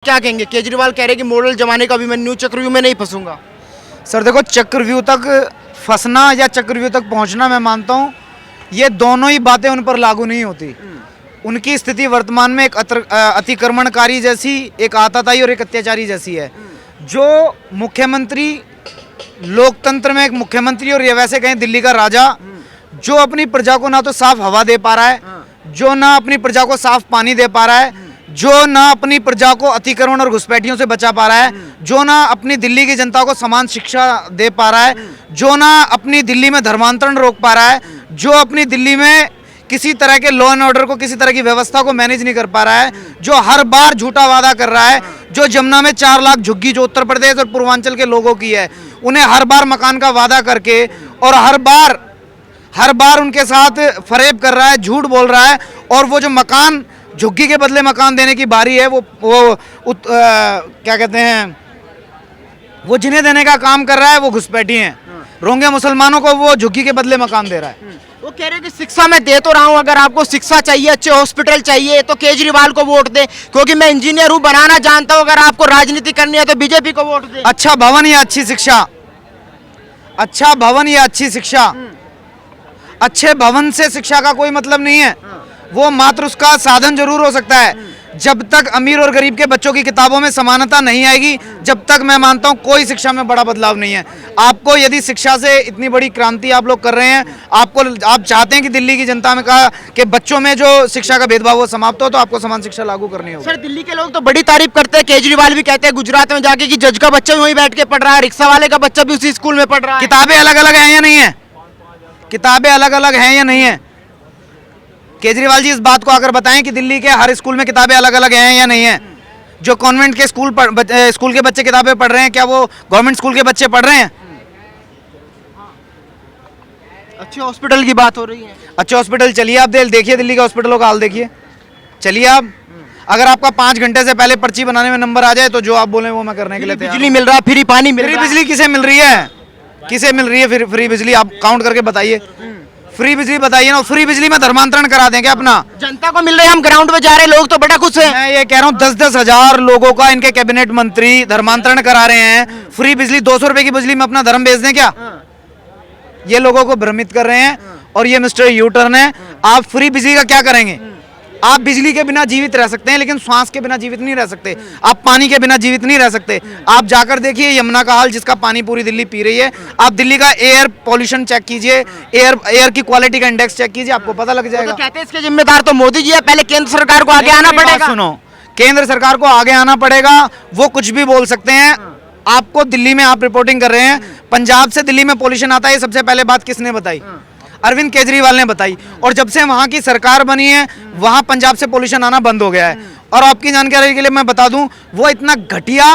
क्या कहेंगे? केजरीवाल कह रहे कि मॉडल जमाने का अभिमन्यु, चक्रव्यूह में नहीं फंसूंगा। सर देखो, चक्रव्यूह तक फंसना या चक्रव्यूह तक पहुंचना, मैं मानता हूं ये दोनों ही बातें उन पर लागू नहीं होती। उनकी स्थिति वर्तमान में एक अतिक्रमणकारी जैसी, एक आताताई और एक अत्याचारी जैसी है। जो मुख्यमंत्री, लोकतंत्र में एक मुख्यमंत्री और ये वैसे कहें दिल्ली का राजा, जो अपनी प्रजा को ना तो साफ हवा दे पा रहा है, जो ना अपनी प्रजा को साफ पानी दे पा रहा है, जो ना अपनी प्रजा को अतिक्रमण और घुसपैठियों से बचा पा रहा है, जो ना अपनी दिल्ली की जनता को समान शिक्षा दे पा रहा है, जो ना अपनी दिल्ली में धर्मांतरण रोक पा रहा है, जो अपनी दिल्ली में किसी तरह के लॉ एंड ऑर्डर को, किसी तरह की व्यवस्था को मैनेज नहीं कर पा रहा है, जो हर बार झूठा वादा कर रहा है, जो जमुना में 4 लाख झुग्गी जो उत्तर प्रदेश और पूर्वांचल के लोगों की है, उन्हें हर बार मकान का वादा करके और हर बार उनके साथ फरेब कर रहा है, झूठ बोल रहा है। और वो जो मकान, झुग्गी के बदले मकान देने की बारी है, क्या कहते हैं, वो जिन्हें देने का काम कर रहा है वो घुसपैठी हैं। रोंगे मुसलमानों को वो झुग्गी के बदले मकान दे रहा है। वो कह रहे हैं कि शिक्षा मैं दे तो रहा हूं, अगर आपको शिक्षा चाहिए, अच्छे हॉस्पिटल चाहिए तो केजरीवाल को वोट दे, क्योंकि मैं इंजीनियर हूं, बनाना जानता हूं। अगर आपको राजनीति करनी है तो बीजेपी को वोट दे। अच्छा भवन या अच्छी शिक्षा, अच्छा भवन या अच्छी शिक्षा, अच्छे भवन से शिक्षा का कोई मतलब नहीं है। वो मात्र उसका साधन जरूर हो सकता है। जब तक अमीर और गरीब के बच्चों की किताबों में समानता नहीं आएगी, जब तक मैं मानता हूं कोई शिक्षा में बड़ा बदलाव नहीं है। आपको यदि शिक्षा से इतनी बड़ी क्रांति आप लोग कर रहे हैं, आप चाहते हैं कि दिल्ली की जनता में कहा कि बच्चों में जो शिक्षा का भेदभाव वो समाप्त हो, तो आपको समान शिक्षा लागू करनी होगी। सर, दिल्ली के लोग तो बड़ी तारीफ करते हैं, केजरीवाल भी कहते हैं गुजरात में जाके कि जज का बच्चा भी वहीं बैठ के पढ़ रहा है, रिक्शा वाले का बच्चा भी उसी स्कूल में पढ़ रहा है। किताबें अलग अलग हैं या नहीं है? किताबें अलग अलग हैं या नहीं है? केजरीवाल जी इस बात को आकर बताएं कि दिल्ली के हर स्कूल में किताबें अलग अलग हैं या नहीं है? जो कॉन्वेंट के स्कूल के बच्चे किताबें पढ़ रहे हैं, क्या वो गवर्नमेंट स्कूल के बच्चे पढ़ रहे हैं? अच्छे हॉस्पिटल की बात हो रही है। अच्छे हॉस्पिटल, चलिए आप देखिए दिल्ली के हॉस्पिटलों का हाल देखिए। चलिए आप, अगर आपका 5 घंटे से पहले पर्ची बनाने में नंबर आ जाए तो जो आप बोले वो मैं करने के लिए तैयार हूं। बिजली मिल रहा है, फ्री पानी मिल रहा है। फ्री बिजली किसे मिल रही है? किसे मिल रही है फ्री बिजली? आप काउंट करके बताइए। फ्री बिजली बताइए ना। फ्री बिजली में धर्मांतरण करा देंगे अपना। जनता को मिल रहे हैं, हम ग्राउंड पे जा रहे हैं, लोग तो बड़ा खुश हैं। मैं ये कह रहा हूँ 10-10 हजार लोगों का इनके कैबिनेट मंत्री धर्मांतरण करा रहे हैं। फ्री बिजली, 200 रुपए की बिजली में अपना धर्म बेच दें क्या? ये लोगों को भ्रमित कर रहे हैं। और ये मिस्टर यू टर्न है। आप फ्री बिजली का क्या करेंगे? आप बिजली के बिना जीवित रह सकते हैं, लेकिन श्वास के बिना जीवित नहीं रह सकते। आप पानी के बिना जीवित नहीं रह सकते। आप जाकर देखिए यमुना का हाल, जिसका पानी पूरी दिल्ली पी रही है। आप दिल्ली का एयर पॉल्यूशन चेक कीजिए, एयर की क्वालिटी का इंडेक्स चेक कीजिए, आपको पता लग जाएगा। तो कहते हैं इसके जिम्मेदार तो मोदी जी है, पहले केंद्र सरकार को आगे आना पड़ेगा। सुनो, केंद्र सरकार को आगे आना पड़ेगा। वो कुछ भी बोल सकते हैं। आपको दिल्ली में, आप रिपोर्टिंग कर रहे हैं, पंजाब से दिल्ली में पॉल्यूशन आता है, सबसे पहले बात किसने बताई? अरविंद केजरीवाल ने बताई। और जब से वहां की सरकार बनी है, वहां पंजाब से पॉल्यूशन आना बंद हो गया है। और आपकी जानकारी के लिए मैं बता दूं, वो इतना घटिया,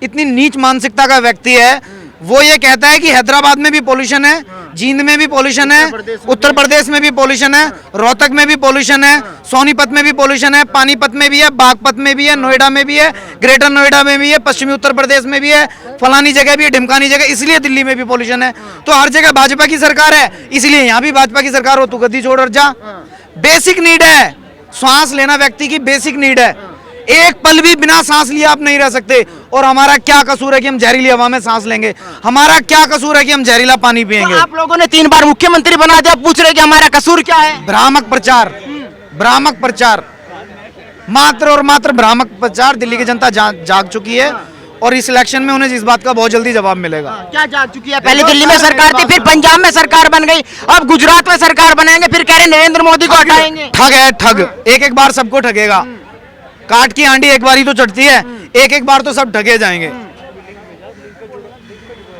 इतनी नीच मानसिकता का व्यक्ति है। वो ये कहता है कि हैदराबाद में भी पॉल्यूशन है, जींद में भी पॉल्यूशन है, उत्तर प्रदेश में भी पॉल्यूशन है, रोहतक में भी पॉल्यूशन है, सोनीपत में भी पॉल्यूशन है, पानीपत में भी है, बागपत में भी है, नोएडा में भी है, ग्रेटर नोएडा में भी है, पश्चिमी उत्तर प्रदेश में भी है, फलानी जगह भी है, ढिमकानी जगह, इसलिए दिल्ली में भी पॉल्यूशन है। तो हर जगह भाजपा की सरकार है, इसलिए यहाँ भी भाजपा की सरकार हो, तू गद्दी छोड़ और जा। बेसिक नीड है, श्वास लेना व्यक्ति की बेसिक नीड है। एक पल भी बिना सांस लिए आप नहीं रह सकते। और हमारा क्या कसूर है कि हम जहरीली हवा में सांस लेंगे? हमारा क्या कसूर है कि हम जहरीला पानी पिएंगे? तो आप लोगों ने 3 बार मुख्यमंत्री बना दिया, पूछ रहे कि हमारा कसूर क्या है? भ्रामक प्रचार, भ्रामक प्रचार, मात्र और मात्र भ्रामक प्रचार। दिल्ली की जनता जाग चुकी है और इस इलेक्शन में उन्हें इस बात का बहुत जल्दी जवाब मिलेगा। क्या जाग चुकी है? पहले दिल्ली में सरकार थी, फिर पंजाब में सरकार बन गई, अब गुजरात में सरकार बनाएंगे, फिर कह रहे नरेंद्र मोदी को हटाएंगे। ठग है, ठग। एक बार सबको ठगेगा। काट की आंडी एक बार ही तो चढ़ती है, एक बार तो सब ठगे जाएंगे।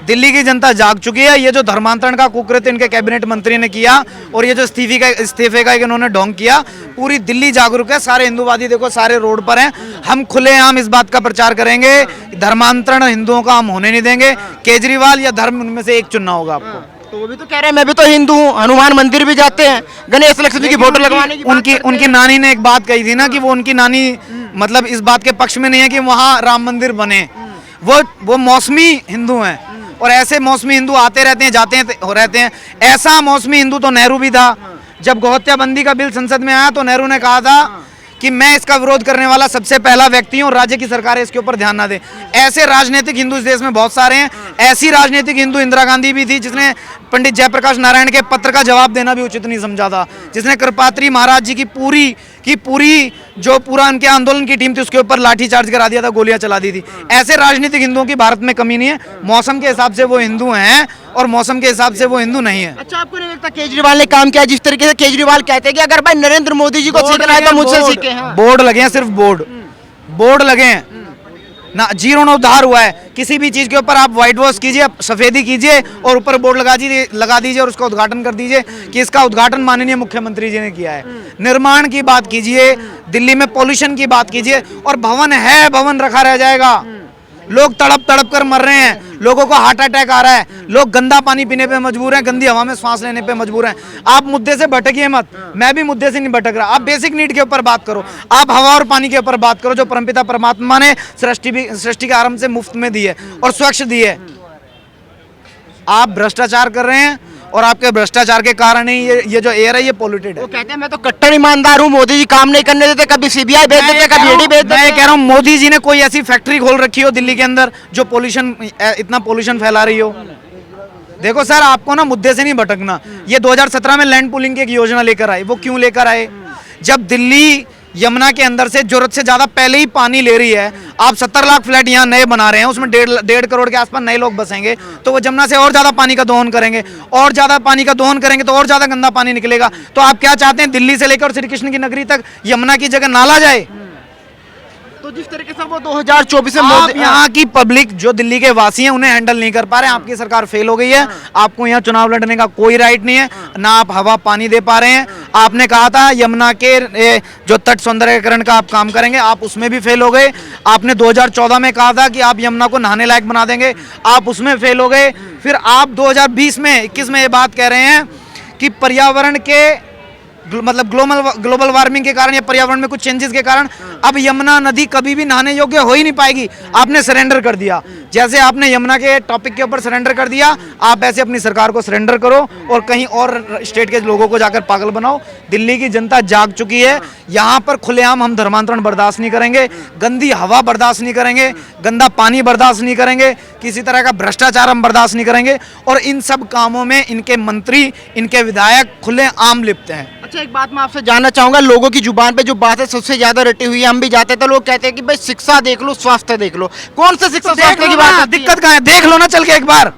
दिल्ली की जनता जाग चुकी है। ये जो धर्मांतरण का कुकृत्य इनके कैबिनेट मंत्री ने किया और ये जो इस्तीफे का इन्होंने ढोंग किया, पूरी दिल्ली जागरूक है। सारे हिंदूवादी देखो, सारे रोड पर हैं। हम खुलेआम इस बात का प्रचार करेंगे, धर्मांतरण हिंदुओं का हम होने नहीं देंगे। केजरीवाल या धर्म, उनमें से एक चुनना होगा आपको। तो वो भी तो कह रहे हैं मैं भी तो हिंदू हूँ, हनुमान मंदिर भी जाते हैं, गणेश लक्ष्मी की फोटो लगवाने की उनकी नानी ने एक बात कही थी ना कि वो, उनकी नानी मतलब इस बात के पक्ष में नहीं है कि वहाँ राम मंदिर बने। वो मौसमी हिंदू हैं और ऐसे मौसमी हिंदू आते रहते हैं, जाते रहते हैं। ऐसा मौसमी हिंदू तो नेहरू भी था। जब गोहत्या बंदी का बिल संसद में आया तो नेहरू ने कहा था कि मैं इसका विरोध करने वाला सबसे पहला व्यक्ति हूँ, राज्य की सरकारें इसके ऊपर ध्यान ना दें। ऐसे राजनीतिक हिंदू इस देश में बहुत सारे हैं। ऐसी राजनीतिक हिंदू इंदिरा गांधी भी थी जिसने पंडित जयप्रकाश नारायण के पत्र का जवाब देना भी उचित नहीं समझा था, जिसने कृपात्री महाराज जी की पूरी जो पूरा उनके आंदोलन की टीम थी उसके ऊपर लाठीचार्ज करा दिया था, गोलियां चला दी थी। ऐसे राजनीतिक हिंदुओं की भारत में कमी नहीं है। मौसम के हिसाब से वो हिंदू हैं और मौसम के हिसाब से वो हिंदू नहीं है। अच्छा, आपको नहीं लगता केजरीवाल ने काम किया? जिस तरीके से केजरीवाल कहते हैं कि अगर भाई नरेंद्र मोदी जी को सीखना है तो मुझसे सीखे। हाँ। बोर्ड लगे हैं, सिर्फ बोर्ड लगे हैं ना, जीर्णोद्धार हुआ है। किसी भी चीज के ऊपर आप व्हाइट वॉश कीजिए, सफेदी कीजिए और ऊपर बोर्ड लगा दीजिए और उसका उद्घाटन कर दीजिए कि इसका उद्घाटन माननीय मुख्यमंत्री जी ने किया है। निर्माण की बात कीजिए, दिल्ली में पॉल्यूशन की बात कीजिए, और भवन है, भवन रखा रह जाएगा। लोग तड़प तड़प कर मर रहे हैं, लोगों को हार्ट अटैक आ रहा है, लोग गंदा पानी पीने पे मजबूर हैं, गंदी हवा में सांस लेने पे मजबूर हैं। आप मुद्दे से भटकिए मत, मैं भी मुद्दे से नहीं भटक रहा। आप बेसिक नीड के ऊपर बात करो, आप हवा और पानी के ऊपर बात करो, जो परमपिता परमात्मा ने सृष्टि के आरंभ से मुफ्त में दी है और स्वच्छ दी है। आप भ्रष्टाचार कर रहे हैं और आपके भ्रष्टाचार के कारण ही ये जो एयर है ये पोल्यूटेड है। वो कहते हैं मैं तो कट्टर ईमानदार हूँ, मोदी जी काम नहीं करने देते, कभी सीबीआई भेज देते, कभी ईडी भेज देते। मैं कह रहा हूँ मोदी जी ने कोई ऐसी फैक्ट्री खोल रखी हो दिल्ली के अंदर जो इतना पोल्यूशन फैला रही हो। देखो सर, आपको ना मुद्दे से नहीं भटकना। ये 2017 में लैंड पूलिंग की एक योजना लेकर आए। वो क्यों लेकर आए? जब दिल्ली यमुना के अंदर से जरूरत से ज्यादा पहले ही पानी ले रही है, आप 70 लाख फ्लैट यहाँ नए बना रहे हैं, उसमें 1.5 करोड़ के आसपास नए लोग बसेंगे, तो वो जमुना से और ज्यादा पानी का दोहन करेंगे, और ज्यादा पानी का दोहन करेंगे तो और ज्यादा गंदा पानी निकलेगा। तो आप क्या चाहते हैं, दिल्ली से लेकर श्री कृष्ण की नगरी तक यमुना की जगह नाला जाए? तो जिस तरीके से वो 2024 में आप यहाँ की पब्लिक जो दिल्ली के वासी हैं उन्हें हैंडल नहीं कर पा रहे हैं। आपकी सरकार फेल हो गई है। आपको यहाँ चुनाव लड़ने का कोई राइट नहीं है, ना आप हवा पानी दे पा रहे हैं। आपने कहा था यमुना के जो तट सौंदर्यीकरण का आप काम करेंगे, आप उसमें भी फेल हो गए। आपने 2014 में कहा था कि आप यमुना को नहाने लायक बना देंगे, आप उसमें फेल हो गए। फिर आप 2020 में 21 में ये बात कह रहे हैं कि पर्यावरण के मतलब ग्लोबल वार्मिंग के कारण या पर्यावरण में कुछ चेंजेस के कारण अब यमुना नदी कभी भी नहाने योग्य हो ही नहीं पाएगी। आपने सरेंडर कर दिया। जैसे आपने यमुना के टॉपिक के ऊपर सरेंडर कर दिया, आप ऐसे अपनी सरकार को सरेंडर करो और कहीं और स्टेट के लोगों को जाकर पागल बनाओ। दिल्ली की जनता जाग चुकी है। यहाँ पर खुलेआम हम धर्मांतरण बर्दाश्त नहीं करेंगे, गंदी हवा बर्दाश्त नहीं करेंगे, गंदा पानी बर्दाश्त नहीं करेंगे, किसी तरह का भ्रष्टाचार हम बर्दाश्त नहीं करेंगे। और इन सब कामों में इनके मंत्री, इनके विधायक खुलेआम लिप्त हैं। अच्छा, एक बात मैं आपसे जानना चाहूंगा, लोगों की जुबान पे जो बात है सबसे ज्यादा रटी हुई है, हम भी जाते हैं तो लोग कहते हैं कि भाई शिक्षा देख लो, स्वास्थ्य देख लो। कौन सा शिक्षा स्वास्थ्य की बात? दिक्कत कहाँ है? देख लो ना चल के एक बार।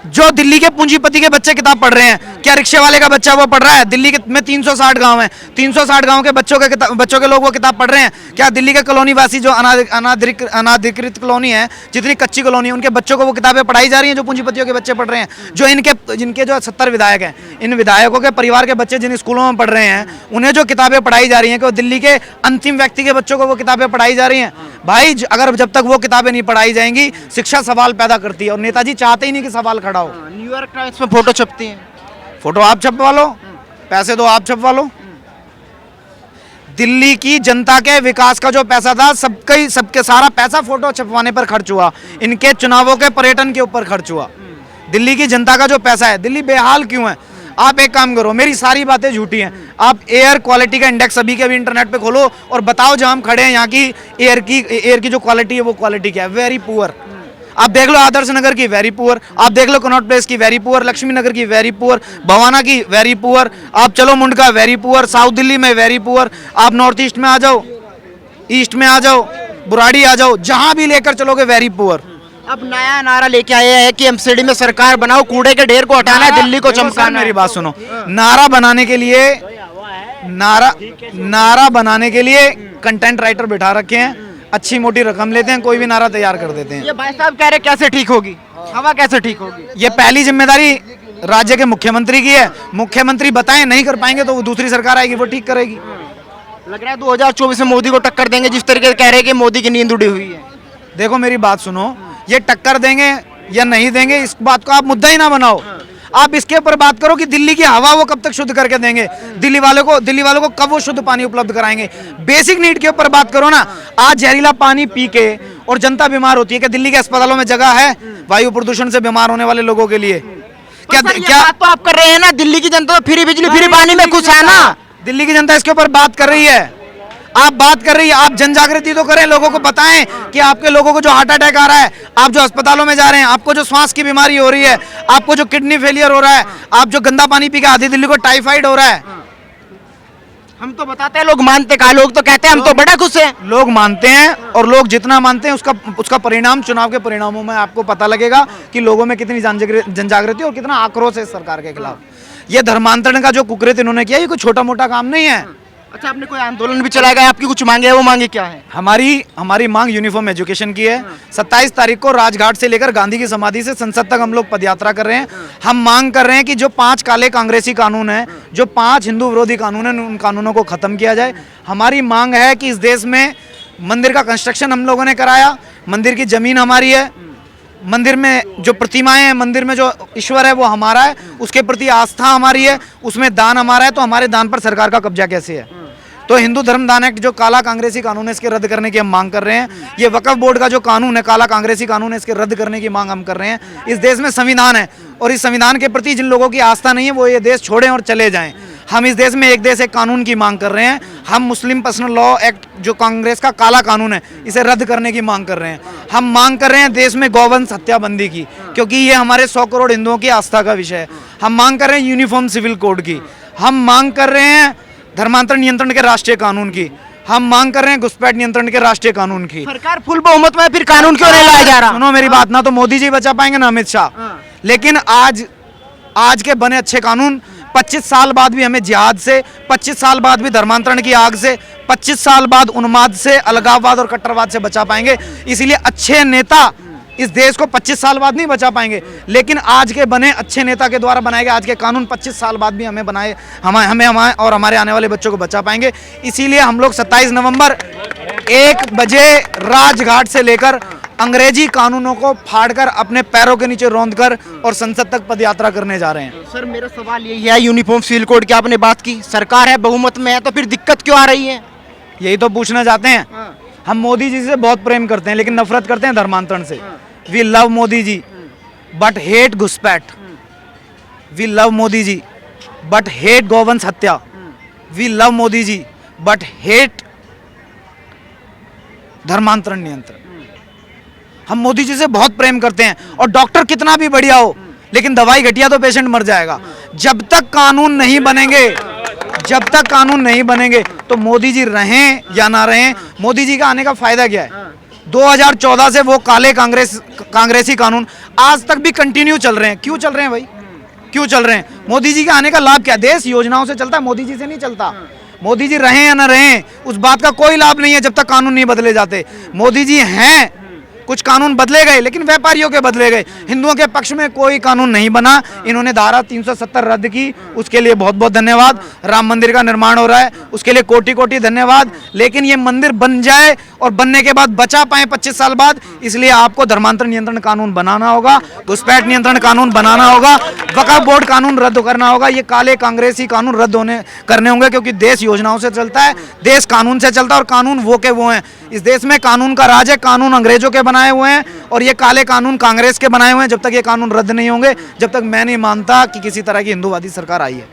जो दिल्ली के पूंजीपति के बच्चे किताब पढ़ रहे हैं, क्या रिक्शे वाले का बच्चा वो पढ़ रहा है? दिल्ली में 360 गांव हैं, 360 गांव के बच्चों के लोग वो किताब पढ़ रहे हैं? क्या दिल्ली के कॉलोनी वासी जो अनाधिकृत कॉलोनी है, जितनी कच्ची कॉलोनी है, उनके बच्चों को वो किताबें पढ़ाई जा रही हैं जो पूंजीपतियों के बच्चे पढ़ रहे हैं? जो जिनके जो 70 विधायक हैं, इन विधायकों के परिवार के बच्चे जिन स्कूलों में पढ़ रहे हैं, उन्हें जो किताबें पढ़ाई जा रही हैं, कि दिल्ली के अंतिम व्यक्ति के बच्चों को वो किताबें पढ़ाई जा रही हैं? भाई, अगर जब तक वो किताबें नहीं पढ़ाई जाएंगी, शिक्षा सवाल पैदा करती है, और नेताजी चाहते ही नहीं कि सवाल खड़ा हो। न्यूयॉर्क टाइम्स में फोटो छपती है, फोटो आप छपवा लो, पैसे दो आप छपवा लो। दिल्ली की जनता के विकास का जो पैसा था, सबके सारा पैसा फोटो छपवाने पर खर्च हुआ, इनके चुनावों के पर्यटन के ऊपर खर्च हुआ। दिल्ली की जनता का जो पैसा है, दिल्ली बेहाल क्यों है? आप एक काम करो, मेरी सारी बातें झूठी हैं। आप एयर क्वालिटी का इंडेक्स अभी के अभी इंटरनेट पे खोलो और बताओ जहां हम खड़े हैं यहाँ की एयर की जो क्वालिटी है वो क्वालिटी क्या है? Very poor. आप देख लो आदर्श नगर की, वेरी पुअर। आप देख लो कनॉट प्लेस की, वेरी पुअर। लक्ष्मी नगर की, वेरी पुअर। भवाना की, वेरी पुअर। आप चलो Mundka, very poor. South Delhi में वेरी पुअर। आप नॉर्थ ईस्ट में आ जाओ, ईस्ट में आ जाओ, बुराड़ी आ जाओ, जहां भी लेकर चलोगे वेरी पुअर। अब नया नारा लेके आए हैं कि एमसीडी में सरकार बनाओ, कूड़े के ढेर को हटाना है, दिल्ली को चमकाना। मेरी बात सुनो, नारा बनाने के लिए कंटेंट राइटर बिठा रखे हैं, अच्छी मोटी रकम लेते हैं, कोई भी नारा तैयार कर देते हैं। ये भाई साहब कह रहे कैसे ठीक होगी हवा, कैसे ठीक होगी? ये पहली जिम्मेदारी राज्य के मुख्यमंत्री की है। मुख्यमंत्री बताएं, नहीं कर पाएंगे तो वो दूसरी सरकार आएगी, वो ठीक करेगी। लग रहा है 2024 में मोदी को टक्कर देंगे, जिस तरीके से कह रहे हैं कि मोदी की नींद उड़ी हुई है। देखो मेरी बात सुनो, ये टक्कर देंगे या नहीं देंगे, इस बात को आप मुद्दा ही ना बनाओ। आप इसके ऊपर बात करो कि दिल्ली की हवा वो कब तक शुद्ध करके देंगे, दिल्ली वालों को कब वो शुद्ध पानी उपलब्ध कराएंगे। बेसिक नीड के ऊपर बात करो ना। आज जहरीला पानी पी के और जनता बीमार होती है। क्या दिल्ली के अस्पतालों में जगह है वायु प्रदूषण से बीमार होने वाले लोगों के लिए? क्या बात तो आप कर रहे हैं ना, दिल्ली की जनता तो फ्री बिजली फ्री पानी में खुश है ना। दिल्ली की जनता इसके ऊपर बात कर रही है। आप बात कर रही है, आप जन जागृति तो करें, लोगों को बताएं कि आपके लोगों को जो हार्ट अटैक आ रहा है, आप जो अस्पतालों में जा रहे हैं, आपको जो श्वास की बीमारी हो रही है, आपको जो किडनी फेलियर हो रहा है, आप जो गंदा पानी पी के आधी दिल्ली को टाइफाइड हो रहा है, हम तो बताते हैं, लोग मानते का, लोग तो कहते हैं हम तो बड़ा खुश हैं। लोग मानते हैं और लोग जितना मानते हैं उसका परिणाम चुनाव के परिणामों में आपको पता लगेगा कि लोगों में कितनी जन जागृति और कितना आक्रोश है इस सरकार के खिलाफ। ये धर्मांतरण का जो कुकृत्य इन्होंने किया, ये कोई छोटा मोटा काम नहीं है। अच्छा, आपने कोई आंदोलन भी चलाया गया, आपकी कुछ मांगे है, वो मांगे क्या है? हमारी मांग यूनिफॉर्म एजुकेशन की है। 27 तारीख को राजघाट से लेकर गांधी की समाधि से संसद तक हम लोग पदयात्रा कर रहे हैं। हम मांग कर रहे हैं कि जो 5 काले कांग्रेसी कानून हैं, जो 5 हिंदू विरोधी कानून हैं, उन कानूनों को खत्म किया जाए। हमारी मांग है कि इस देश में मंदिर का कंस्ट्रक्शन हम लोगों ने कराया, मंदिर की जमीन हमारी है, मंदिर में जो प्रतिमाएं हैं, मंदिर में जो ईश्वर है वो हमारा है, उसके प्रति आस्था हमारी है, उसमें दान हमारा है, तो हमारे दान पर सरकार का कब्जा कैसे है? तो हिंदू धर्म दान एक्ट जो काला कांग्रेसी कानून है, इसके रद्द करने की हम मांग कर रहे हैं। ये वक्फ बोर्ड का जो कानून है, काला कांग्रेसी कानून है, इसके रद्द करने की मांग हम कर रहे हैं। इस देश में संविधान है और इस संविधान के प्रति जिन लोगों की आस्था नहीं है वो ये देश छोड़ें और चले जाएं। हम इस देश में एक देश एक कानून की मांग कर रहे हैं। हम मुस्लिम पर्सनल लॉ एक्ट जो कांग्रेस का काला कानून है, इसे रद्द करने की मांग कर रहे हैं। हम मांग कर रहे हैं देश में गौवंश हत्याबंदी की, क्योंकि ये हमारे 100 करोड़ हिंदुओं की आस्था का विषय है। हम मांग कर रहे हैं यूनिफॉर्म सिविल कोड की। हम मांग कर रहे हैं धर्मांतरण नियंत्रण के राष्ट्रीय कानून की। हम मांग कर रहे हैं घुसपैठ नियंत्रण के राष्ट्रीय कानून की। सरकार फुल बहुमत में, फिर कानून क्यों नहीं लाया जा रहा? सुनो मेरी बात, ना तो मोदी जी बचा पाएंगे ना अमित शाह। लेकिन आज के बने अच्छे कानून 25 साल बाद भी हमें जिहाद से, 25 साल बाद भी धर्मांतरण की आग से, 25 साल बाद उन्माद से, अलगाववाद और कट्टरवाद से बचा पाएंगे। इसीलिए अच्छे नेता इस देश को 25 साल बाद नहीं बचा पाएंगे, लेकिन आज के बने अच्छे नेता के द्वारा बनाए गए आज के कानून 25 साल बाद भी हमें और हमारे आने वाले बच्चों को बचा पाएंगे। इसीलिए हम लोग 27 नवंबर 1 बजे राजघाट से लेकर अंग्रेजी कानूनों को फाड़कर अपने पैरों के नीचे रौंदकर और संसद तक पदयात्रा करने जा रहे हैं। सर, मेरा सवाल यही है, यूनिफॉर्म सिविल कोड की आपने बात की, सरकार है बहुमत में है, तो फिर दिक्कत क्यों आ रही है? यही तो पूछना चाहते हैं। हम मोदी जी से बहुत प्रेम करते हैं, लेकिन नफरत करते हैं धर्मांतरण से। We love Modi ji but hate घुसपैठ। We love Modi ji but hate गौवंश हत्या। We love Modi ji but hate धर्मांतरण नियंत्रण। हम मोदी जी से बहुत प्रेम करते हैं, और डॉक्टर कितना भी बढ़िया हो, लेकिन दवाई घटिया तो पेशेंट मर जाएगा। जब तक कानून नहीं बनेंगे, जब तक कानून नहीं बनेंगे, तो मोदी जी रहें या ना रहें, मोदी जी का आने का फायदा क्या है? 2014 से वो काले कांग्रेसी कानून आज तक भी कंटिन्यू चल रहे हैं। क्यों चल रहे हैं भाई? क्यों चल रहे हैं? मोदी जी के आने का लाभ क्या? देश योजनाओं से चलता है, मोदी जी से नहीं चलता। मोदी जी रहें या ना रहें, उस बात का कोई लाभ नहीं है जब तक कानून नहीं बदले जाते। मोदी जी हैं, कुछ कानून बदले गए, लेकिन व्यापारियों के बदले गए, हिंदुओं के पक्ष में कोई कानून नहीं बना। इन्होंने धारा 370 रद्द की, उसके लिए बहुत बहुत धन्यवाद। राम मंदिर का निर्माण हो रहा है, उसके लिए कोटि कोटि धन्यवाद। लेकिन ये मंदिर बन जाए और बनने के बाद बचा पाए 25 साल बाद, इसलिए आपको धर्मांतरण नियंत्रण कानून बनाना होगा, घुसपैठ नियंत्रण कानून बनाना होगा, वक्फ बोर्ड कानून रद्द करना होगा। ये काले कांग्रेसी कानून रद्द करने होंगे, क्योंकि देश योजनाओं से चलता है, देश कानून से चलता है, और कानून वो के वो हैं। इस देश में कानून का राज है, कानून अंग्रेजों के बनाए हुए हैं, और ये काले कानून कांग्रेस के बनाए हुए हैं। जब तक ये कानून रद्द नहीं होंगे, जब तक मैं नहीं मानता कि किसी तरह की हिंदूवादी सरकार आई है।